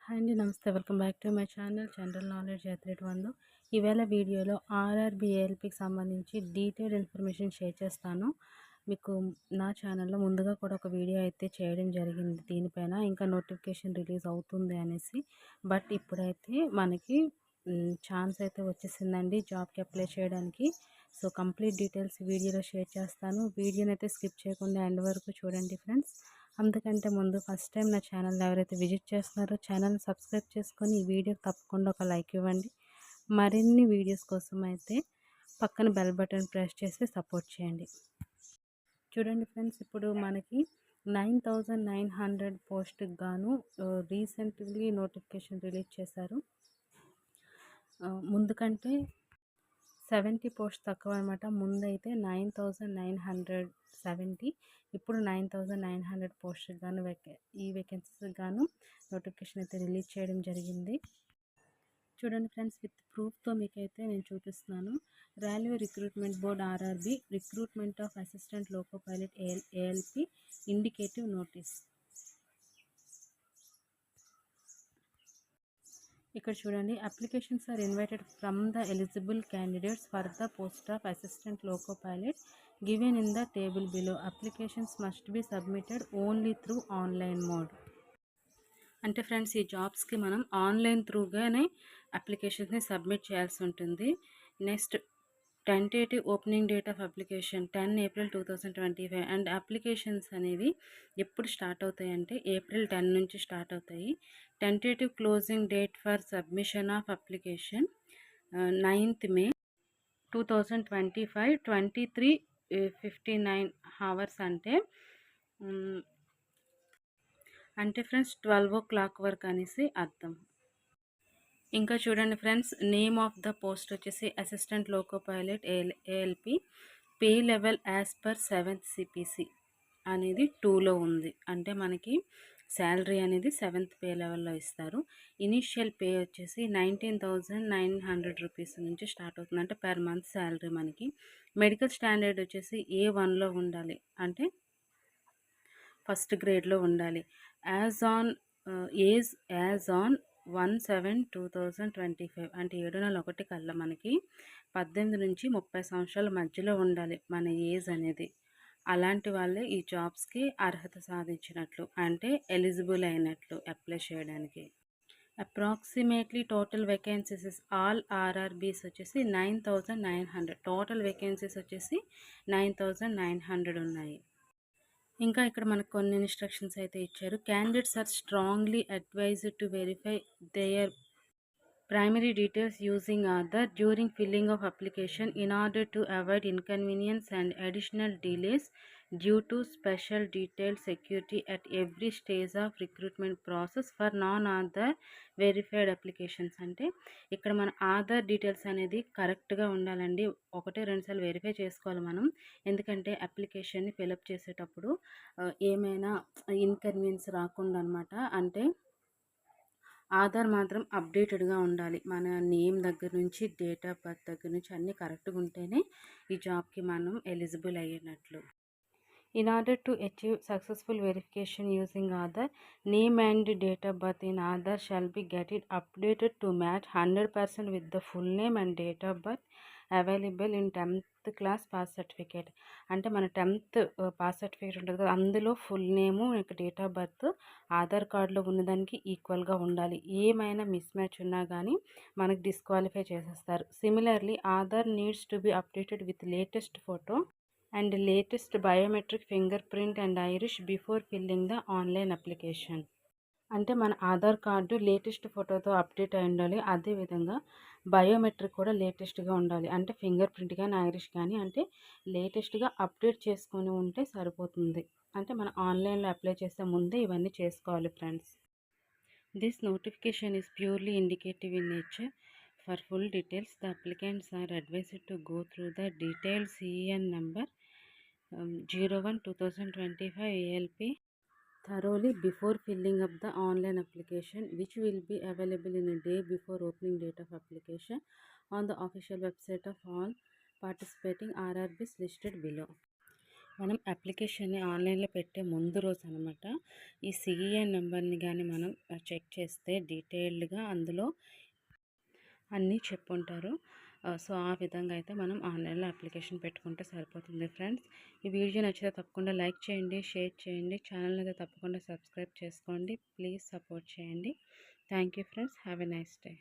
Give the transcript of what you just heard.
Hi అండి. నమస్తే. Welcome back to my channel general knowledge athlete 1. ఈవేళ వీడియోలో ఆర్ఆర్బీ ఏఎల్పీకి సంబంధించి డీటెయిల్డ్ ఇన్ఫర్మేషన్ షేర్ చేస్తాను. మీకు నా ఛానల్లో ముందుగా కూడా ఒక వీడియో అయితే చేయడం జరిగింది దీనిపైన. ఇంకా నోటిఫికేషన్ రిలీజ్ అవుతుంది అనేసి. బట్ ఇప్పుడైతే మనకి ఛాన్స్ అయితే వచ్చేసిందండి జాబ్కి అప్లై చేయడానికి. సో కంప్లీట్ డీటెయిల్స్ వీడియోలో షేర్ చేస్తాను. వీడియోని అయితే స్కిప్ చేయకుండా ఎండ్ వరకు చూడండి ఫ్రెండ్స్. అందుకంటే ముందు ఫస్ట్ టైం నా ఛానల్ ఎవరైతే విజిట్ చేస్తున్నారో ఛానల్ సబ్స్క్రైబ్ చేసుకొని ఈ వీడియోకి తప్పకుండా ఒక లైక్ ఇవ్వండి. మరిన్ని వీడియోస్ కోసం అయితే పక్కన బెల్ బటన్ ప్రెస్ చేసి సపోర్ట్ చేయండి. చూడండి ఫ్రెండ్స్, ఇప్పుడు మనకి 9,900 పోస్ట్కి గాను రీసెంట్లీ నోటిఫికేషన్ రిలీజ్ చేశారు. ముందు కంటే 70 పోస్ట్ తక్కువ అనమాట. ముందైతే 9,970, ఇప్పుడు 9,900 పోస్ట్కి గాను ఈ వేకెన్సీస్కి గాను నోటిఫికేషన్ అయితే రిలీజ్ చేయడం జరిగింది. చూడండి ఫ్రెండ్స్, విత్ ప్రూఫ్తో మీకైతే నేను చూపిస్తున్నాను. Railway recruitment board RRB recruitment of assistant loco pilot ALP indicative notice. ఇక్కడ చూడండి, applications are invited from the eligible candidates for the post of assistant loco pilot given in the table below. Applications must be submitted only through online mode. అంటే friends, ఈ జాబ్స్కి మనం online త్రూగానే అప్లికేషన్స్ని submit చేయాల్సి ఉంటుంది. Next, tentative opening date of application 10 April 2025. And applications అనేవి ఎప్పుడు స్టార్ట్ అవుతాయి అంటే April 10 నుంచి స్టార్ట్ అవుతాయి. Tentative closing date for submission of application 9th May 2025, 23:59 hours అంటే ఫ్రెండ్స్ 12 o'clock వరకు అనేసి అర్థం. ఇంకా చూడండి friends, name of the post వచ్చేసి assistant loco pilot ALP. Pay level as per 7th CPC అనేది 2లో ఉంది. అంటే మనకి శాలరీ అనేది 7th పే లెవెల్లో ఇస్తారు. ఇనీషియల్ పే వచ్చేసి 19,900 రూపీస్ నుంచి స్టార్ట్ అవుతుంది. అంటే పర్ మంత్ శాలరీ మనకి. మెడికల్ స్టాండర్డ్ వచ్చేసి A1లో ఉండాలి, అంటే ఫస్ట్ గ్రేడ్లో ఉండాలి. యాజ్ ఆన్ 1/7/2025, అంటే 7/1 కల్లా మనకి 18 నుంచి 30 సంవత్సరాల మధ్యలో ఉండాలి మన ఏజ్ అనేది. అలాంటి వాళ్ళే ఈ జాబ్స్కి అర్హత సాధించినట్లు, అంటే ఎలిజిబుల్ అయినట్లు అప్లై చేయడానికి. Approximately total vacancies all RRBs వచ్చేసి 9,900. టోటల్ వేకెన్సీస్ వచ్చేసి 9,900 ఉన్నాయి. ఇంకా ఇక్కడ మనకు కొన్ని ఇన్స్ట్రక్షన్స్ అయితే ఇచ్చారు. Candidates are strongly advised to verify their primary details using Aadhaar during filling of application in order to avoid inconvenience and additional delays due to special detailed security at every stage of recruitment process for non-Aadhaar verified applications. అంటే ఇక్కడ మన Aadhaar details అనేది కరెక్ట్గా ఉండాలండి. 1-2 సార్లు verify చేసుకోవాలి మనం. ఎందుకంటే అప్లికేషన్ని ఫిలప్ చేసేటప్పుడు ఏమైనా ఇన్కన్వీనియన్స్ రాకుండా అనమాట. అంటే ఆధార్ మాత్రం అప్డేటెడ్గా ఉండాలి. మన నేమ్ దగ్గర నుంచి, డేట్ ఆఫ్ బర్త్ దగ్గర నుంచి అన్నీ కరెక్ట్గా ఉంటేనే ఈ జాబ్కి మనం eligible అయ్యేటట్లు. In order to achieve successful verification using Aadhaar, name and date of birth in Aadhaar shall be getting updated to match 100% with the full name and date of birth available in 10th class pass certificate. అంటే మన 10th pass certificate ఉంటుంది కదా, అందులో full name, date of birth Aadhaar కార్డులో ఉన్నదానికి ఈక్వల్గా ఉండాలి. ఏమైనా మిస్ మ్యాచ్ ఉన్నా కానీ మనకు డిస్క్వాలిఫై చేసేస్తారు. Similarly, Aadhaar needs to be updated with latest photo and latest biometric finger print and Irish before filling the online application. అంటే మన ఆధార్ కార్డు లేటెస్ట్ ఫోటోతో అప్డేట్ అయి ఉండాలి. అదేవిధంగా బయోమెట్రిక్ కూడా లేటెస్ట్గా ఉండాలి. అంటే ఫింగర్ ప్రింట్ కానీ ఐరిష్ కానీ అంటే లేటెస్ట్గా అప్డేట్ చేసుకొని ఉంటే సరిపోతుంది. అంటే మన ఆన్లైన్లో అప్లై చేసే ముందే ఇవన్నీ చేసుకోవాలి friends. This notification is purely indicative in nature. For full details the applicants are advised to go through the detail CEN number 01/2025 ALP thoroughly before filling up the online application, which will be available in a day before opening date of application on the official website of all participating RRBs listed below. మనం అప్లికేషన్‌ని ఆన్‌లైన్‌లో పెట్టే ముందు రోజు అనమాట. ఈ CEN నెంబర్‌ని గాని మనం చెక్ చేస్తే డీటెయిల్డ్‌గా అందులో అన్నీ చెప్పుంటారు. సో, ఆ విధంగా అయితే మనం ఆన్‌లైన్‌లో అప్లికేషన్ పెట్టుకుంటే సరిపోతుంది ఫ్రెండ్స్. ఈ వీడియో నచ్చితే తప్పకుండా లైక్ చేయండి, షేర్ చేయండి. ఛానల్‌ని అయితే తప్పకుండా సబ్స్క్రైబ్ చేసుకోండి. ప్లీజ్ సపోర్ట్ చేయండి. Thank you friends. Have a nice day.